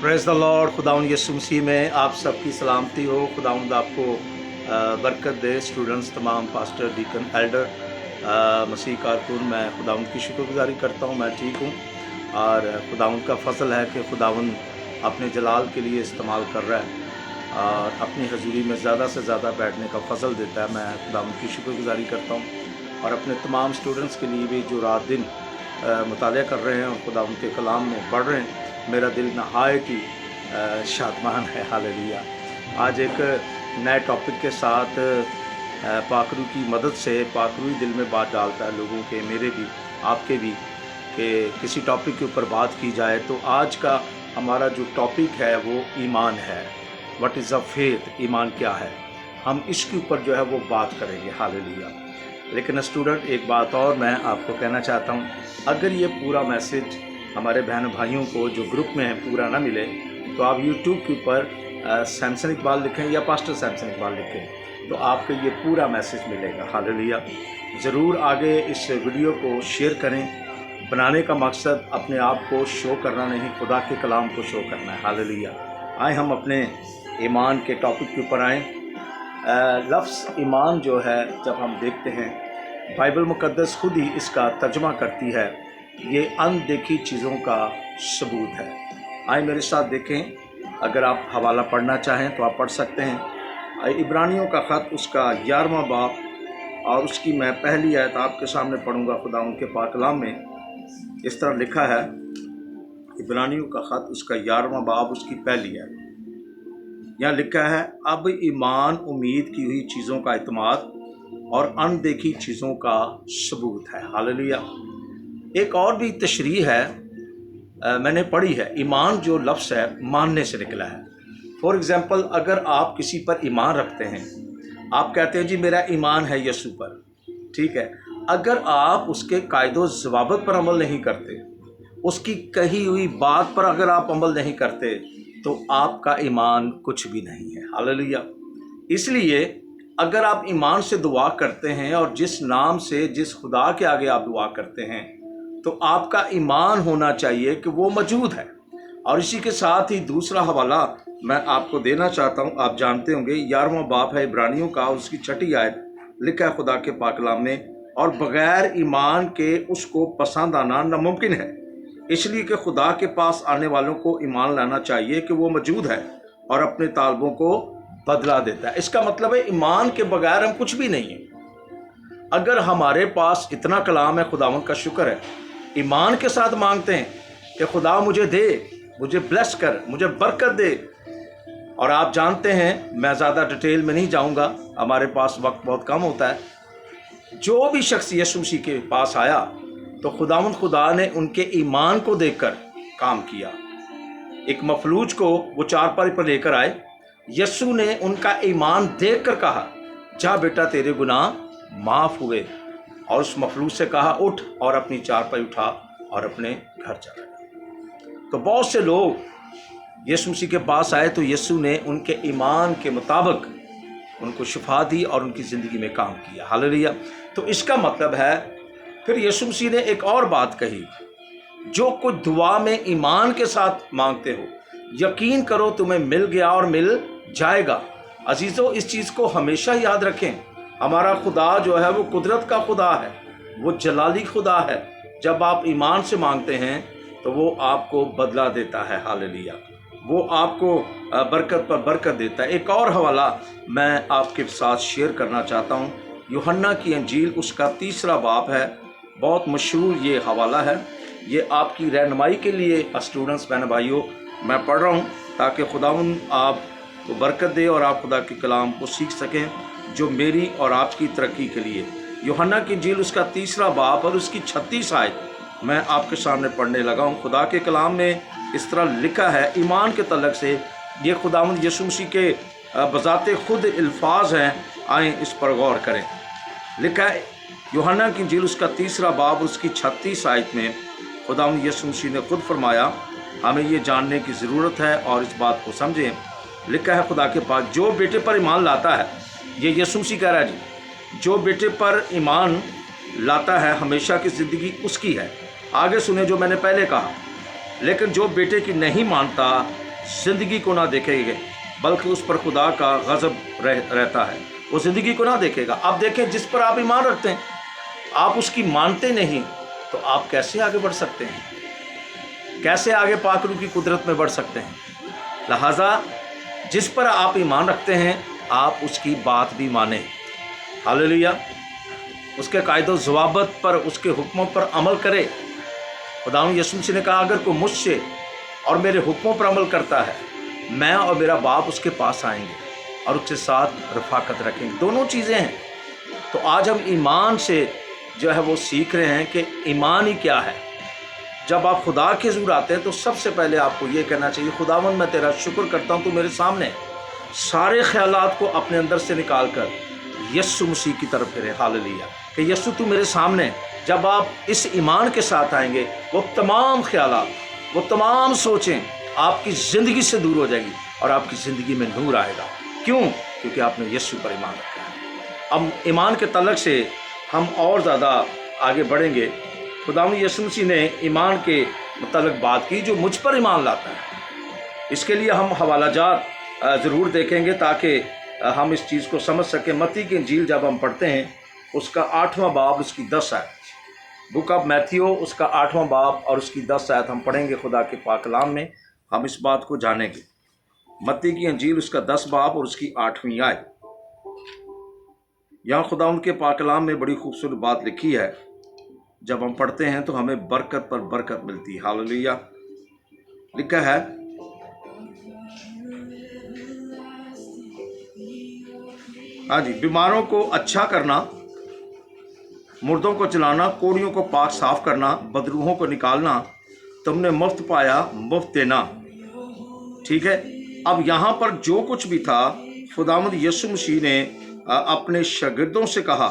Praise the Lord. खुदावंद यीशु मसीह में आप सबकी सलामती हो। खुदावंद आपको बरकत दे। स्टूडेंट्स तमाम, पास्टर, डीकन, एल्डर, मसीह कारकुन, मैं खुदावंद की शुक्रगुजारी करता हूँ। मैं ठीक हूँ और खुदावंद का फ़ज़ल है कि खुदावंद अपने जलाल के लिए इस्तेमाल कर रहा है और अपनी हजूरी में ज़्यादा से ज़्यादा बैठने का फ़ज़ल देता है। मैं खुदावंद की शुक्रगुजारी करता हूँ और अपने तमाम स्टूडेंट्स के लिए भी जो रात दिन मुतालिया कर रहे हैं और खुदावंद के कलाम में पढ़ रहे हैं, मेरा दिल नहायत ही शादमान है। हालेलुया। आज एक नए टॉपिक के साथ पाकरू की मदद से पाकरू ही दिल में बात डालता है लोगों के, मेरे भी, आपके भी, कि किसी टॉपिक के ऊपर बात की जाए। तो आज का हमारा जो टॉपिक है वो ईमान है। व्हाट इज़ अ फेथ, ईमान क्या है, हम इसके ऊपर जो है वो बात करेंगे। हालेलुया। लेकिन स्टूडेंट, एक बात और मैं आपको कहना चाहता हूँ, अगर ये पूरा मैसेज हमारे बहन भाइयों को जो ग्रुप में है पूरा ना मिले तो आप यूट्यूब के ऊपर सैमसन इकबाल लिखें या पास्टर सैमसन इकबाल लिखें तो आपको ये पूरा मैसेज मिलेगा। हालेलुया। ज़रूर आगे इस वीडियो को शेयर करें। बनाने का मकसद अपने आप को शो करना नहीं, खुदा के कलाम को शो करना है। हालेलुया। आए हम अपने ईमान के टॉपिक के ऊपर आएँ। लफ्ज़ ईमान जो है, जब हम देखते हैं, बाइबल मुक़द्दस खुद ही इसका तर्जमा करती है, ये अनदेखी चीज़ों का सबूत है। आए मेरे साथ देखें। अगर आप हवाला पढ़ना चाहें तो आप पढ़ सकते हैं। इब्रानियों का ख़त, उसका 11वां बाब, और उसकी मैं पहली आयत आपके सामने पढ़ूंगा। खुदा उनके पाक कलाम में इस तरह लिखा है। इब्रानियों का ख़त, उसका 11वां बाब, उसकी पहली आयत। यहाँ लिखा है, अब ईमान उम्मीद की हुई चीज़ों का इत्मीनान और अनदेखी चीज़ों का सबूत है। हालेलुया। एक और भी तशरीह है, मैंने पढ़ी है। ईमान जो लफ्ज़ है मानने से निकला है। फॉर एग्ज़ाम्पल, अगर आप किसी पर ईमान रखते हैं, आप कहते हैं जी मेरा ईमान है यीशु पर, ठीक है। अगर आप उसके कायदो ज़वाबित पर अमल नहीं करते, उसकी कही हुई बात पर अगर आप अमल नहीं करते, तो आपका ईमान कुछ भी नहीं है। हालेलुया। इसलिए अगर आप ईमान से दुआ करते हैं और जिस नाम से, जिस खुदा के आगे आप दुआ करते हैं, तो आपका ईमान होना चाहिए कि वो मौजूद है। और इसी के साथ ही दूसरा हवाला मैं आपको देना चाहता हूँ। आप जानते होंगे, 11वां बाब है इब्रानियों का, उसकी 6ठी आयत। लिखा है खुदा के पाक कलाम में, और बग़ैर ईमान के उसको पसंद आना नामुमकिन है, इसलिए कि खुदा के पास आने वालों को ईमान लाना चाहिए कि वो मौजूद है और अपने तालबों को बदला देता है। इसका मतलब है ईमान के बगैर हम कुछ भी नहीं हैं। अगर हमारे पास इतना कलाम है, खुदावंद का शुक्र है, ईमान के साथ मांगते हैं कि खुदा मुझे दे, मुझे ब्लेस कर, मुझे बरकत दे। और आप जानते हैं, मैं ज़्यादा डिटेल में नहीं जाऊंगा, हमारे पास वक्त बहुत कम होता है। जो भी शख्स यीशु मसीह के पास आया तो खुदा ने उनके ईमान को देखकर काम किया। एक मफलूज को वो चारपाई पर लेकर आए, यीशु ने उनका ईमान देखकर कहा, जा बेटा तेरे गुनाह माफ़ हुए। और उस मफलूज से कहा, उठ और अपनी चारपाई उठा और अपने घर चला गया। तो बहुत से लोग यीशु मसीह के पास आए तो यीशु ने उनके ईमान के मुताबिक उनको शिफा दी और उनकी ज़िंदगी में काम किया। हालेलुया। तो इसका मतलब है, फिर यीशु मसीह ने एक और बात कही, जो कुछ दुआ में ईमान के साथ मांगते हो, यकीन करो तुम्हें मिल गया और मिल जाएगा। अजीज़ों, इस चीज़ को हमेशा याद रखें। हमारा खुदा जो है वो कुदरत का खुदा है, वो जलाली खुदा है। जब आप ईमान से मांगते हैं तो वो आपको बदला देता है। हालेलुया। वो आपको बरकत पर बरकत देता है। एक और हवाला मैं आपके साथ शेयर करना चाहता हूँ। यूहन्ना की अंजील, उसका 3रा बाब है। बहुत मशहूर ये हवाला है। ये आपकी रहनुमाई के लिए स्टूडेंट्स, बहन भाइयों, मैं पढ़ रहा हूँ ताकि खुदावंद आपको बरकत दे और आप खुदा के कलाम को सीख सकें, जो मेरी और आपकी तरक्की के लिए। यूहन्ना की इंजील, उसका 3रा बाब और उसकी 36 आयत मैं आपके सामने पढ़ने लगा हूँ। खुदा के कलाम में इस तरह लिखा है, ईमान के तल्लक से। ये खुदावंद यीशु मसीह के बजाते खुद अल्फाज हैं। आए इस पर गौर करें। लिखा है यूहन्ना की इंजील, उसका 3रा बाब, उसकी 36 आयत में खुदावंद यीशु मसीह ने खुद फरमाया, हमें ये जानने की ज़रूरत है और इस बात को समझें। लिखा है खुदा के पास, जो बेटे पर ईमान लाता है, ये यीशु मसीह कह रहा है जी, जो बेटे पर ईमान लाता है हमेशा की ज़िंदगी उसकी है। आगे सुने जो मैंने पहले कहा, लेकिन जो बेटे की नहीं मानता ज़िंदगी को ना देखेंगे, बल्कि उस पर खुदा का गज़ब रहता है, वो ज़िंदगी को ना देखेगा। आप देखें, जिस पर आप ईमान रखते हैं, आप उसकी मानते नहीं, तो आप कैसे आगे बढ़ सकते हैं? कैसे आगे पाक रूह की कुदरत में बढ़ सकते हैं? लिहाजा जिस पर आप ईमान रखते हैं, आप उसकी बात भी माने। हालेलुया। उसके कायदो ज़वाबत पर, उसके हुक्मों पर अमल करे। खुदावंद यीशु मसीह ने कहा, अगर कोई मुझसे और मेरे हुक्मों पर अमल करता है, मैं और मेरा बाप उसके पास आएंगे और उसके साथ रफ़ाकत रखेंगे। दोनों चीज़ें हैं। तो आज हम ईमान से जो है वो सीख रहे हैं कि ईमान ही क्या है। जब आप खुदा के हुज़ूर आते हैं तो सबसे पहले आपको ये कहना चाहिए, खुदावंद मैं तेरा शुक्र करता हूँ, तू मेरे सामने सारे ख्यालात को अपने अंदर से निकाल कर यीशु मसीह की तरफ फिरे। हालेलुया। कि यीशु तू मेरे सामने, जब आप इस ईमान के साथ आएंगे, वो तमाम ख्यालात, वो तमाम सोचें आपकी ज़िंदगी से दूर हो जाएगी और आपकी ज़िंदगी में नूर आएगा। क्यों? क्योंकि आपने यीशु पर ईमान रखा है। अब ईमान के तलक से हम और ज़्यादा आगे बढ़ेंगे। खुदावंद यीशु मसीह ने ईमान के मुतल्लिक़ बात की, जो मुझ पर ईमान लाता है। इसके लिए हम हवालाजात ज़रूर देखेंगे ताकि हम इस चीज़ को समझ सकें। मत्ती की इंजील जब हम पढ़ते हैं, उसका 8वां बाब, उसकी 10 आयत, बुक ऑफ मैथ्यू, उसका 8वां बाब और उसकी 10 आयत हम पढ़ेंगे। खुदा के पाक कलाम में हम इस बात को जानेंगे। मत्ती की इंजील, उसका 10 बाब और उसकी 8वीं आयत। यहाँ खुदा उनके पाक कलाम में बड़ी खूबसूरत बात लिखी है। जब हम पढ़ते हैं तो हमें बरकत पर बरकत मिलती है। हालेलुया। लिखा है, हाँ जी, बीमारों को अच्छा करना, मुर्दों को चलाना, कोड़ियों को पाक साफ करना, बदरूहों को निकालना, तुमने मुफ्त पाया, मुफ्त देना। ठीक है। अब यहाँ पर जो कुछ भी था, खुदावंद यीशु मसीह ने अपने शागिर्दों से कहा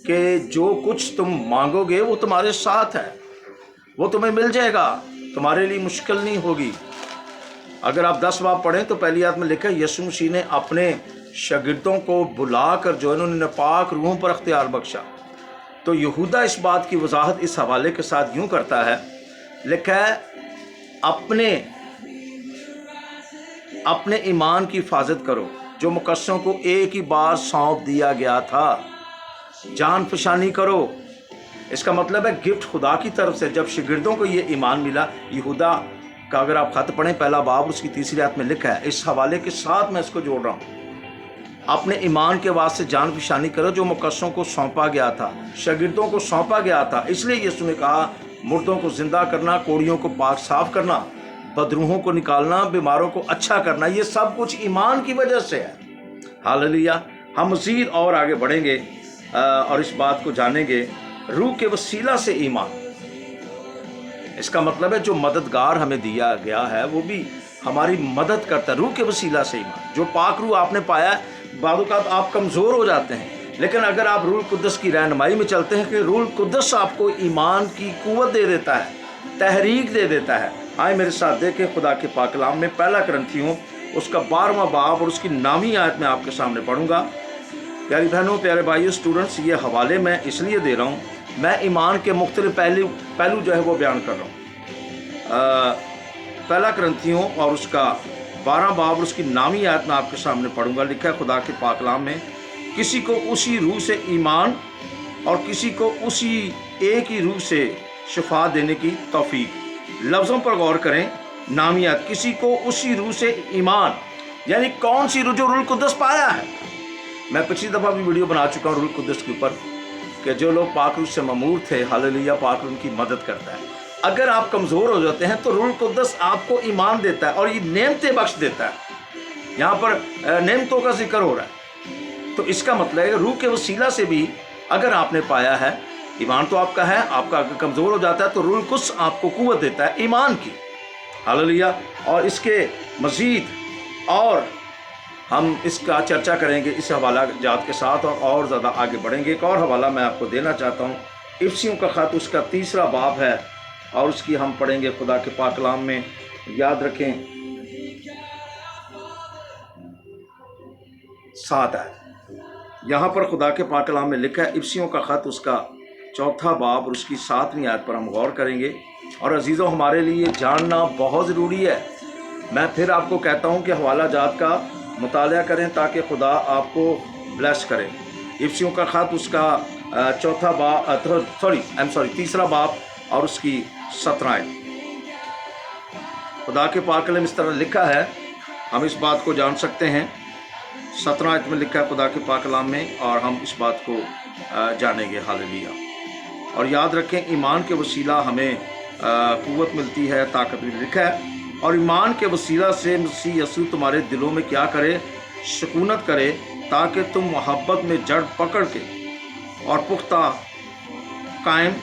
कि जो कुछ तुम मांगोगे वो तुम्हारे साथ है, वो तुम्हें मिल जाएगा, तुम्हारे लिए मुश्किल नहीं होगी। अगर आप 10 बाब पढ़ें तो पहली आयत में लिखा है, यीशु मसीह ने अपने शागिर्दों को बुलाकर जो इन्होंने नापाक रूहों पर अख्तियार बख्शा। तो यहूदा इस बात की वजाहत इस हवाले के साथ यूँ करता है, लिखा है, अपने ईमान की हिफाजत करो जो मुकस्सों को एक ही बार सौंप दिया गया था, जान पहचानी करो। इसका मतलब है गिफ्ट खुदा की तरफ से। जब शागिर्दों को ये ईमान मिला, यहूदा का अगर आप खत पढ़ें, पहला बाब उसकी 3री आयत में लिखा है। इस हवाले के साथ मैं इसको जोड़ रहा हूँ, अपने ईमान के वास्ते जान पहचानी करो जो मुकस्सों को सौंपा गया था, शागिर्दों को सौंपा गया था। इसलिए यीशु ने कहा, मुर्दों को जिंदा करना, कोड़ियों को पाक साफ करना, बदरूहों को निकालना, बीमारों को अच्छा करना, ये सब कुछ ईमान की वजह से है। हालेलुया। हम मज़ीद और आगे बढ़ेंगे और इस बात को जानेंगे, रूह के वसीला से ईमान। इसका मतलब है जो मददगार हमें दिया गया है वो भी हमारी मदद करता है। रूह के वसीला से ईमान, जो पाक रूह आपने पाया है, बादुकात आप कमज़ोर हो जाते हैं, लेकिन अगर आप रूह कुद्दस की रहनुमाई में चलते हैं कि रूह कुद्दस आपको ईमान की कुव्वत दे देता है, तहरीक दे देता है। आए मेरे साथ देखें खुदा के पाक कलाम में, पहला कुरिन्थियों उसका 12वां बाब और उसकी 9वीं आयत में आपके सामने पढ़ूंगा। प्यारी बहनों, प्यारे भाइयों, स्टूडेंट्स, ये हवाले मैं इसलिए दे रहा हूँ, मैं ईमान के मुख्तलिफ पहलू जो है वो बयान कर रहा हूँ। पहला कुरिन्थियों और उसका 12 बाब और उसकी 9वीं आयत में आपके सामने पढ़ूंगा। लिखा है खुदा के पाक कलाम में, किसी को उसी रूह से ईमान और किसी को उसी एक ही रूह से शिफा देने की तौफीक। लफ्ज़ों पर गौर करें। 9वीं आयत, किसी को उसी रूह से ईमान, यानी कौन सी रूह? जो रूह कुद्दस पाया है। मैं पिछली दफ़ा भी वीडियो बना चुका हूँ रूह कुद्दस के ऊपर, कि जो लोग पाक रूह से ममूर थे, हालेलुया, पाक रूह उनकी मदद करता है। अगर आप कमज़ोर हो जाते हैं तो रूह कुद्दस आपको ईमान देता है और ये नेमतें बख्श देता है। यहाँ पर नेमतों का जिक्र हो रहा है, तो इसका मतलब है रूह के वसीला से भी अगर आपने पाया है, ईमान तो आपका है, आपका अगर कमज़ोर हो जाता है तो रूह कुद्दस आपको कुव्वत देता है ईमान की। हालेलुया। और इसके मज़ीद और हम इसका चर्चा करेंगे इस हवाला जात के साथ और ज़्यादा आगे बढ़ेंगे। एक और हवाला मैं आपको देना चाहता हूँ, इफ्सियों का ख़त उसका 3रा बाब है और उसकी हम पढ़ेंगे खुदा के पाक कलाम में। याद रखें 7 है। यहाँ पर खुदा के पाक कलाम में लिखा है, इफ्सियों का ख़त उसका 4था बाब और उसकी 7वीं आयत पर हम गौर करेंगे। और अजीज़ों, हमारे लिए जानना बहुत ज़रूरी है मैं फिर आपको कहता हूँ कि हवाला जात का मुताला करें ताकि खुदा आपको ब्लेस करे। इफ्सियों का ख़त उसका तीसरा बाब और उसकी 17 आयत। खुदा के पाक कलाम इस तरह लिखा है, हम इस बात को जान सकते हैं। 17 आयत में लिखा है खुदा के पाक कलाम में, और हम इस बात को जानेंगे। हालेलुया। और याद रखें, ईमान के वसीला हमें क़ुव्वत मिलती है, ताकत भी। लिखा है, और ईमान के वसीला से मसीह यीशु तुम्हारे दिलों में क्या करे? सुकूनत करे, ताकि तुम मोहब्बत में जड़ पकड़ के और पुख्ता कायम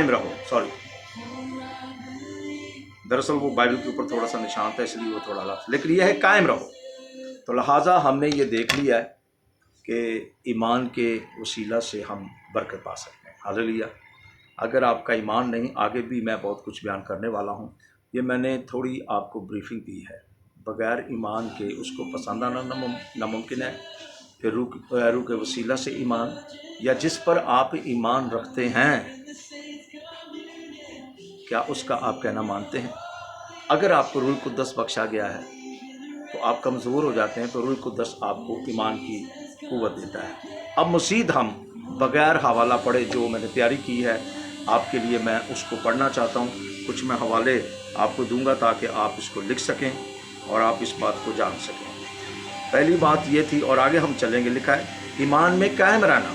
रहो। दरअसल वो बाइबल के ऊपर थोड़ा सा निशान था, इसलिए वो थोड़ा लफ्ज़, लेकिन यह है कायम रहो। तो लिहाजा हमने ये देख लिया है कि ईमान के वसीला से हम बरकत पा सकते हैं। हालेलुया। अगर आपका ईमान नहीं, आगे भी मैं बहुत कुछ बयान करने वाला हूँ, ये मैंने थोड़ी आपको ब्रीफिंग दी है। बग़ैर ईमान के उसको पसंद आना नामुमकिन है। फिर रूह के वसीला से ईमान, या जिस पर आप ईमान रखते हैं, क्या उसका आप कहना मानते हैं? अगर आपको रूह कुद्दस बख्शा गया है तो आप कमज़ोर हो जाते हैं, तो रूह कुद्दस आपको ईमान की क़ुव्वत देता है। अब मज़ीद हम बग़ैर हवाला पढ़े जो मैंने तैयारी की है आपके लिए, मैं उसको पढ़ना चाहता हूँ। कुछ मैं हवाले आपको दूंगा ताकि आप इसको लिख सकें और आप इस बात को जान सकें। पहली बात ये थी, और आगे हम चलेंगे। लिखा है, ईमान में कायम रहना।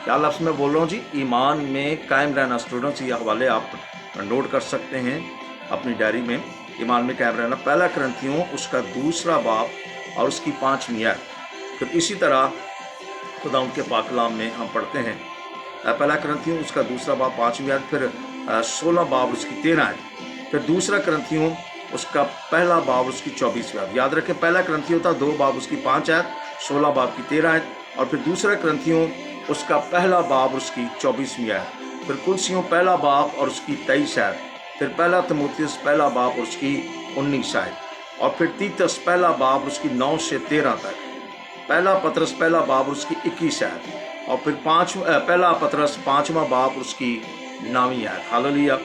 क्या लफ्ज़ मैं बोल रहा हूँ जी? ईमान में कायम रहना। स्टूडेंट्स, ये हवाले आप नोट कर सकते हैं अपनी डायरी में। ईमान में कायम रहना, पहला करंथियों उसका 2 बाब और उसकी 5वीं आयत। फिर इसी तरह खुदा उनके पाक कलाम में हम पढ़ते हैं, पहला करंथियों उसका 2 बाब 5वीं आयत, फिर 16 बाब उसकी 13 आयत, फिर दूसरा करंथियों उसका पहला बाब उसकी 24वीं आयत। याद रखें, पहला करंथियों था 2 बाब उसकी 5 आयत, 16 बाब की 13 आयत, और फिर दूसरा करंथियों उसका पहला बाब उसकी 24वीं आयत, फिर कुलसियों पहला बाब और उसकी 23 आयत, फिर पहला तीमुथियुस पहला बाब और उसकी 19 आयत, और फिर तीतस पहला बाब और उसकी 9 से 13 तक, पहला पतरस पहला बाब और उसकी 21 आयत, और फिर पहला पतरस 5वां बाब और उसकी 9वीं आयत। हालेलुया।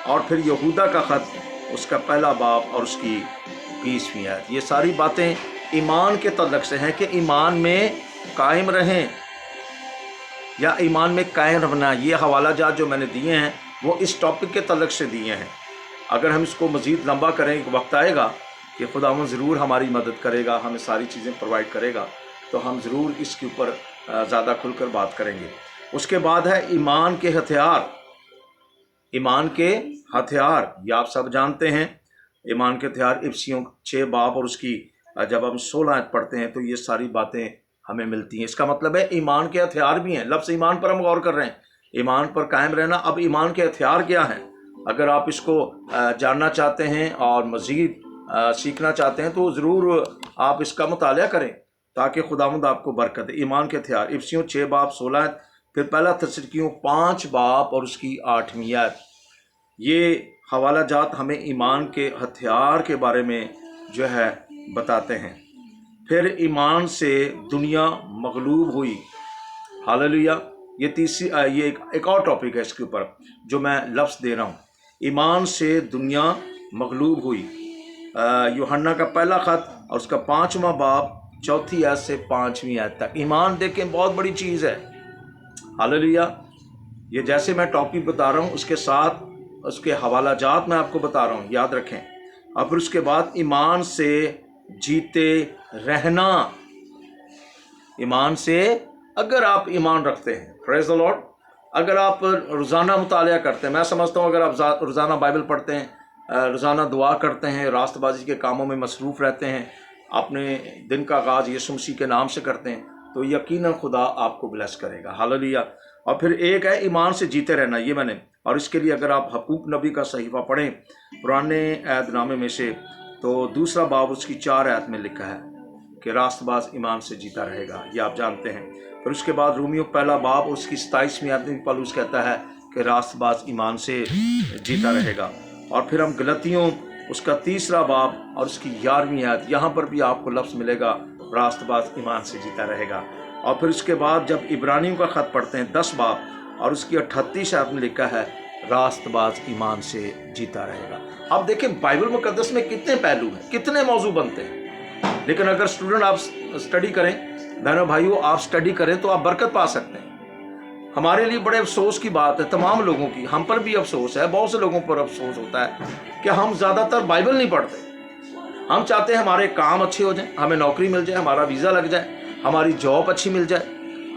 और फिर यहूदा का ख़त उसका पहला बाब और उसकी 20वीं आयत। ये सारी बातें ईमान के तल्लक से हैं कि ईमान में कायम रहें या ईमान में कायम रहना। ये हवाला जात जो मैंने दिए हैं वो इस टॉपिक के तल्लक से दिए हैं। अगर हम इसको मज़ीद लंबा करें, एक वक्त आएगा कि खुदावंद ज़रूर हमारी मदद करेगा, हमें सारी चीज़ें प्रोवाइड करेगा, तो हम ज़रूर इसके ऊपर ज़्यादा खुलकर बात करेंगे। उसके बाद है ईमान के हथियार। ईमान के हथियार, ये आप सब जानते हैं। ईमान के हथियार इफ्सियों 6 बाब और उसकी जब हम 16 आयत पढ़ते हैं तो ये सारी बातें हमें मिलती हैं। इसका मतलब है ईमान के हथियार भी हैं। लफ्ज़ ईमान पर हम गौर कर रहे हैं, ईमान पर कायम रहना। अब ईमान के हथियार क्या हैं? अगर आप इसको जानना चाहते हैं और मज़ीद सीखना चाहते हैं तो ज़रूर आप इसका मुताला करें ताकि खुदावंद आपको बरकत दे। ईमान के हथियार, इफ्सियों 6 बाब 16 आयत, फिर पहला थिस्सलुनीकियों 5 बाब और उसकी 8वीं आयत। ये हवाला जात हमें ईमान के हथियार के बारे में जो है बताते हैं। फिर ईमान से दुनिया मगलूब हुई। हालेलुया। ये एक और टॉपिक है इसके ऊपर जो मैं लफ्ज़ दे रहा हूँ। ईमान से दुनिया मगलूब हुई। यूहन्ना का पहला ख़त और उसका 5वां बाब 4 आयत से 5वीं आयत तक। ईमान देखें बहुत बड़ी चीज़ है। हालेलुया। ये जैसे मैं टॉपिक बता रहा हूँ उसके साथ उसके हवाला जात मैं आपको बता रहा हूँ, याद रखें। और फिर उसके बाद ईमान से जीते रहना। ईमान से, अगर आप ईमान रखते हैं, प्रेज़ द लॉर्ड, अगर आप रोज़ाना मुतालिया करते हैं, मैं समझता हूँ अगर आप रोज़ाना बाइबल पढ़ते हैं, रोज़ाना दुआ करते हैं, रास्तबाजी के कामों में मसरूफ़ रहते हैं, अपने दिन का आगाज़ यीशु मसीह के नाम से करते हैं, तो यकीनन खुदा आपको ब्लेस करेगा। हालेलुया। और फिर एक है ईमान से जीते रहना, ये मैंने, और इसके लिए अगर आप हकूक नबी का सहीफ़ा पढ़ें पुराने अहदनामे में से, तो 2 बाब उसकी 4 आयत में लिखा है कि रास्तबाज ईमान से जीता रहेगा। ये आप जानते हैं। फिर उसके बाद रोमियो पहला बाब उसकी 27वीं आयत में पौलुस कहता है कि रास्तबाज ईमान से जीता रहेगा। और फिर हम गलतियों उसका 3 बाब और उसकी 11वीं आयत, यहाँ पर भी आपको लफ्ज़ मिलेगा रास्तबाज ईमान से जीता रहेगा। और फिर उसके बाद जब इब्रानियों का ख़त पढ़ते हैं 10 बाब और उसकी 38 आयत में लिखा है रास्तबाज ईमान से जीता रहेगा। अब देखें बाइबल मुकद्दस में कितने पहलू हैं, कितने मौजू बनते हैं, लेकिन अगर स्टूडेंट आप स्टडी करें, बहनों भाइयों आप स्टडी करें तो आप बरकत पा सकते हैं। हमारे लिए बड़े अफसोस की बात है, तमाम लोगों की, हम पर भी अफसोस है, बहुत से लोगों पर अफसोस होता है कि हम ज़्यादातर बाइबल नहीं पढ़ते। हम चाहते हैं हमारे काम अच्छे हो जाएं, हमें नौकरी मिल जाए, हमारा वीज़ा लग जाए, हमारी जॉब अच्छी मिल जाए,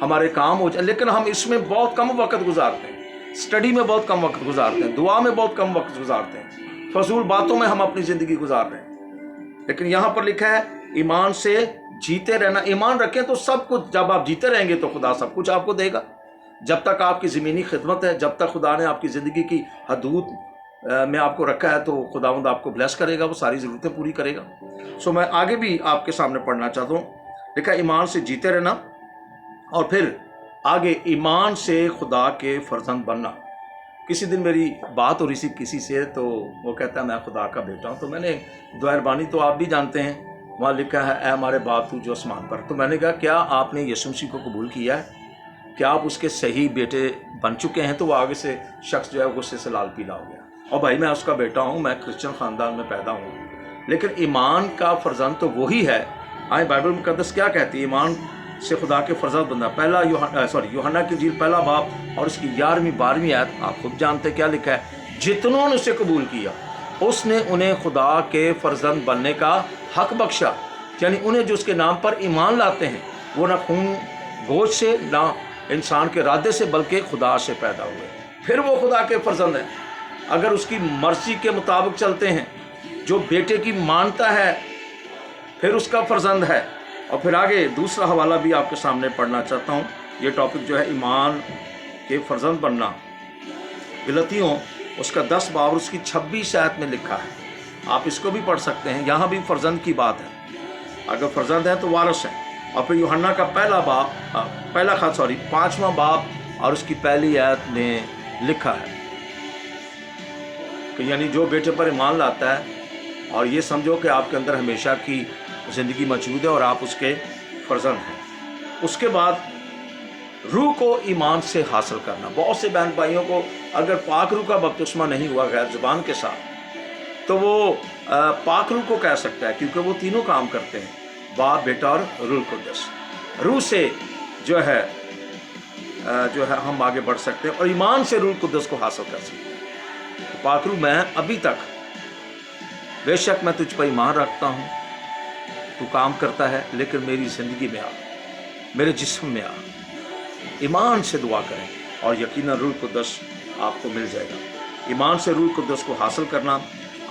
हमारे काम हो जाए, लेकिन हम इसमें बहुत कम वक्त गुजारते हैं, स्टडी में बहुत कम वक्त गुजारते हैं, दुआ में बहुत कम वक्त गुजारते हैं, फजूल बातों में हम अपनी ज़िंदगी गुजार रहे हैं। लेकिन यहाँ पर लिखा है ईमान से जीते रहना। ईमान रखें तो सब कुछ, जब आप जीते रहेंगे तो खुदा सब कुछ आपको देगा। जब तक आपकी ज़मीनी खिदमत है, जब तक खुदा ने आपकी ज़िंदगी की हदूद में आपको रखा है, तो खुदावंद आपको ब्लेस करेगा, वो सारी ज़रूरतें पूरी करेगा। सो मैं आगे भी आपके सामने पढ़ना चाहता हूँ। लिखा ईमान से जीते रहना, और फिर आगे ईमान से खुदा के फर्जंद बनना। किसी दिन मेरी बात हो रही थी किसी से, तो वो कहता है मैं खुदा का बेटा हूँ। तो मैंने दुआरबानी तो आप भी जानते हैं, वहाँ लिखा है ऐ हमारे बाप तू जो आसमान पर। तो मैंने कहा क्या आपने यीशु मसीह को कबूल किया है, क्या आप उसके सही बेटे बन चुके हैं? तो वो आगे से शख्स जो है गुस्से से लाल पीला हो गया। और भाई मैं उसका बेटा हूँ, मैं क्रिश्चियन ख़ानदान में पैदा हूँ, लेकिन ईमान का फर्जंद तो वही है। आए बाइबल मुकद्दस क्या कहती है ईमान से खुदा के फर्जंद बनना। पहला यूहन्ना की इंजील पहला बाब और उसकी 11वीं 12वीं आयत आप खुद जानते हैं क्या लिखा है, जितनों ने उसे कबूल किया उसने उन्हें खुदा के फर्जंद बनने का हक बख्शा। यानी उन्हें जो उसके नाम पर ईमान लाते हैं वो ना खून गोश्त से ना इंसान के इरादे से बल्कि खुदा से पैदा हुए, फिर वो खुदा के फर्जंद हैं। अगर उसकी मर्जी के मुताबिक चलते हैं, जो बेटे की मानता है फिर उसका फर्जंद है। और फिर आगे दूसरा हवाला भी आपके सामने पढ़ना चाहता हूँ। ये टॉपिक जो है ईमान के फर्जंद बनना, गलतियों उसका 10 बाब उसकी 26 आयत में लिखा है, आप इसको भी पढ़ सकते हैं। यहाँ भी फर्जंद की बात है, अगर फर्जंद है तो वारिस है। और फिर यूहन्ना का पहला खत 5वां बाब और उसकी पहली आयत में लिखा है कि यानी जो बेटे पर ईमान लाता है और ये समझो कि आपके अंदर हमेशा की ज़िंदगी मौजूद है और आप उसके फर्जंद हैं। उसके बाद रूह को ईमान से हासिल करना। बहुत से बहन भाइयों को अगर पाक रूह का बपतिस्मा नहीं हुआ गैर ज़ुबान के साथ, तो वो पाक रूह को कह सकता है, क्योंकि वो तीनों काम करते हैं, बाप बेटा और रूह कुद्दस। रूह से जो है हम आगे बढ़ सकते हैं और ईमान से रूह कुद्दस को हासिल कर सकते हैं। तो पाक रूह मैं अभी तक बेशक मैं तुझ पर ईमान रखता हूँ, तू काम करता है, लेकिन मेरी ज़िंदगी में आ, मेरे जिस्म में आ। ईमान से दुआ करें और यकीनन रूह कुद्दस आपको मिल जाएगा। ईमान से रूह कुद्दस को हासिल करना।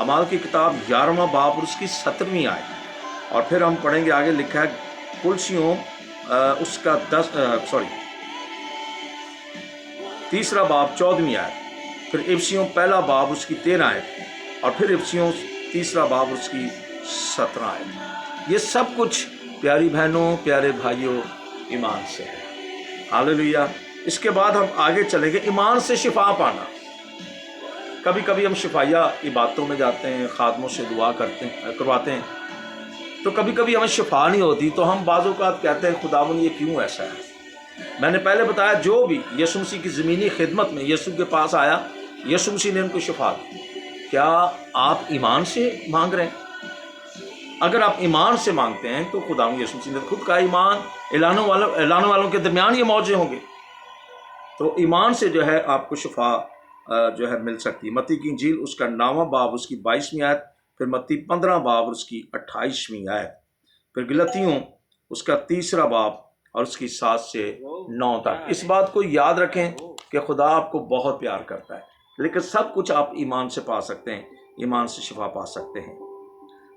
अमाल की किताब 11वां बाब और उसकी 17वीं आयत। और फिर हम पढ़ेंगे आगे लिखा है कुलसियों उसका 3 बाब 14वीं आयत। फिर इफ्सियों पहला बाब उसकी 13 आयत। और फिर इफ्सियों 3 बाब उसकी 17 आयत। ये सब कुछ प्यारी बहनों प्यारे भाइयों ईमान से है। हालेलुया। इसके बाद हम आगे चलेंगे ईमान से शिफा पाना। कभी कभी हम शिफाया इबादतों में जाते हैं, खादमों से दुआ करवाते हैं, तो कभी कभी हमें शिफा नहीं होती, तो हम बाज़ औक़ात कहते हैं खुदावंद ये क्यों ऐसा है। मैंने पहले बताया जो भी यीशु मसीह की ज़मीनी खिदमत में यीशु के पास आया, यीशु मसीह ने उनको शिफा दी। क्या आप ईमान से मांग रहे हैं? अगर आप ईमान से मांगते हैं तो खुदावंद यीशु मसीह ने खुद कहा ईमान एलानों वालों के दरमियान ये मौजे होंगे। तो ईमान से जो है आपको शिफा जो है मिल सकती है। मत्ती की इंजील उसका 9वां बाब उसकी 22वीं आयत। फिर मत्ती 15 बाब उसकी 28वीं आयत। फिर गलतियों उसका 3 बाब और उसकी 7 से 9 तक। इस बात को याद रखें कि खुदा आपको बहुत प्यार करता है, लेकिन सब कुछ आप ईमान से पा सकते हैं, ईमान से शिफा पा सकते हैं।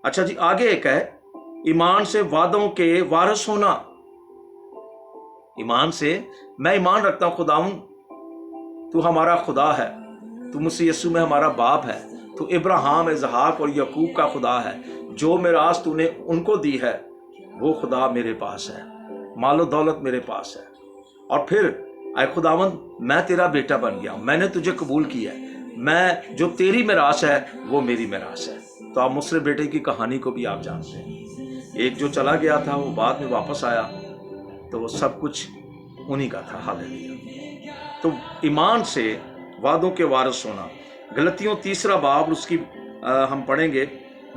अच्छा जी, आगे एक है ईमान से वादों के वारिस होना। ईमान से मैं ईमान रखता हूँ खुदावंद तू हमारा खुदा है, तू मुझसे यीशु में हमारा बाप है, तू इब्राहिम इसहाक और यकूब का खुदा है। जो मिरास तूने उनको दी है वो खुदा मेरे पास है, मालो दौलत मेरे पास है। और फिर आए खुदावंद मैं तेरा बेटा बन गया, मैंने तुझे कबूल किया है, मैं जो तेरी मिरास है वो मेरी मिरास है। तो आप मुस्लिम बेटे की कहानी को भी आप जानते हैं। एक जो चला गया था वो बाद में वापस आया, तो वो सब कुछ उन्हीं का था। हालेलुया। तो ईमान से वादों के वारिस होना। गलतियों 3 बाब उसकी हम पढ़ेंगे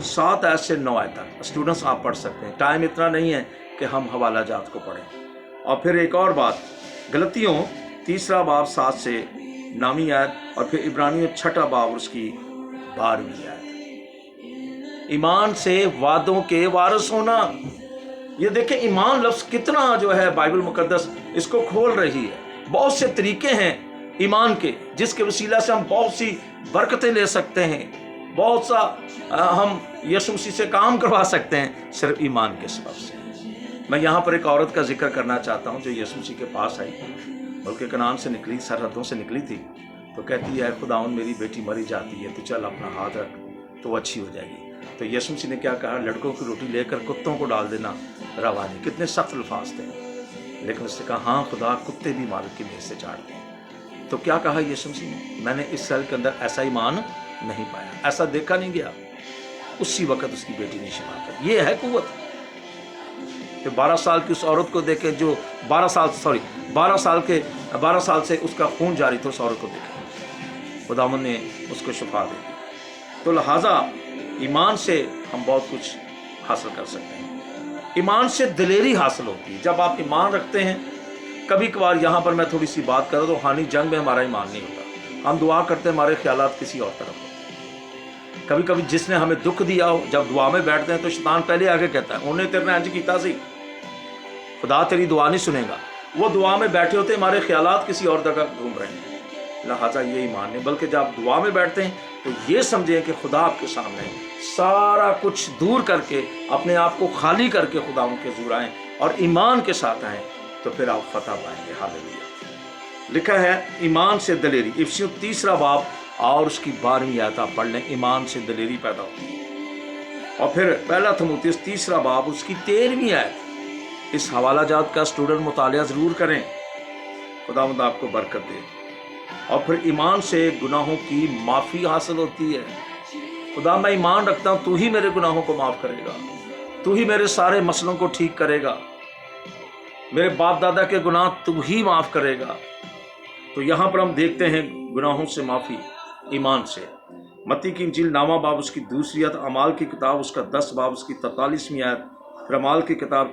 7 आयत से 9 आयत तक। स्टूडेंट्स आप पढ़ सकते हैं, टाइम इतना नहीं है कि हम हवाला जात को पढ़ें। और फिर एक और बात, गलतियों 3 बाब 7 से 9वीं आयत, और फिर इब्रानियों 6 बाब उसकी 12वीं आयत। ईमान से वादों के वारिस होना। ये देखें, ईमान लफ्ज़ कितना जो है बाइबल मुकद्दस इसको खोल रही है। बहुत से तरीके हैं ईमान के, जिसके वसीला से हम बहुत सी बरकतें ले सकते हैं, बहुत सा हम यीशु मसीह से काम करवा सकते हैं सिर्फ ईमान के सबब से। मैं यहाँ पर एक औरत का जिक्र करना चाहता हूँ जो यीशु मसीह के पास आई, मुल्क कनान से निकली, सरहदों से निकली थी, तो कहती है खुदावन मेरी बेटी मरी जाती है, तो चल अपना हाथ रख तो वो अच्छी हो जाएगी। तो यीशु मसीह ने क्या कहा, लड़कों की रोटी लेकर कुत्तों को डाल देना रवा नहीं। कितने सख्त अल्फाज थे, लेकिन उसने कहा हाँ खुदा कुत्ते भी मालिक की मेज से चाटते हैं। तो क्या कहा यीशु मसीह ने, मैंने इस सेल के अंदर ऐसा ईमान नहीं पाया, ऐसा देखा नहीं गया। उसी वक्त उसकी बेटी ने शिफा कर। ये है कुव्वत। फिर 12 साल की उस औरत को देखे जो 12 साल से उसका खून जारी था, उस औरत को देखे खुदावंद ने उसको शिफा दे दी। तो लिहाजा ईमान से हम बहुत कुछ हासिल कर सकते हैं। ईमान से दिलेरी हासिल होती है। जब आप ईमान रखते हैं, कभी कभार यहाँ पर मैं थोड़ी सी बात करूँ तो हानि जंग में हमारा ईमान नहीं होता। हम दुआ करते हैं, हमारे ख्यालात किसी और तरफ होते हैं। कभी कभी जिसने हमें दुख दिया हो, जब दुआ में बैठते हैं तो शैतान पहले आके कहता है उन्हें तेरे ने इंज कीता सी, खुदा तेरी दुआ नहीं सुनेगा। वो दुआ में बैठे होते, हमारे ख्यालात किसी और जगह घूम रहे हैं। लिहाजा ये ईमान नहीं, बल्कि जब आप दुआ में बैठते हैं तो ये समझें कि खुदा आपके सामने है, सारा कुछ दूर करके अपने आप को खाली करके खुदा उनके हुजूर आएँ और ईमान के साथ आएँ, तो फिर आप फतह पाएंगे। हालेलुया। लिखा है ईमान से दलेरी, इफिसियों 3 बाब और उसकी 12वीं आयत आप पढ़ लें। ईमान से दलेरी पैदा होती है। और फिर 1 तीमुथियुस 3 बाब उसकी 13वीं आयत। इस हवाला जात का स्टूडेंट मुतालिया ज़रूर करें, खुदावंद आपको बरकत दे। और फिर ईमान से गुनाहों की माफ़ी हासिल होती है। खुदा मैं ईमान रखता हूँ, तू ही मेरे गुनाहों को माफ़ करेगा, तू ही मेरे सारे मसलों को ठीक करेगा, मेरे बाप दादा के गुनाह तू ही माफ़ करेगा। तो यहाँ पर हम देखते हैं गुनाहों से माफ़ी ईमान से। मत्ती की इंजील 9वां बाब उसकी 2री आयत, अमाल की किताब उसका 10 बाब उसकी 43वीं आयत, फिर अमाल की किताब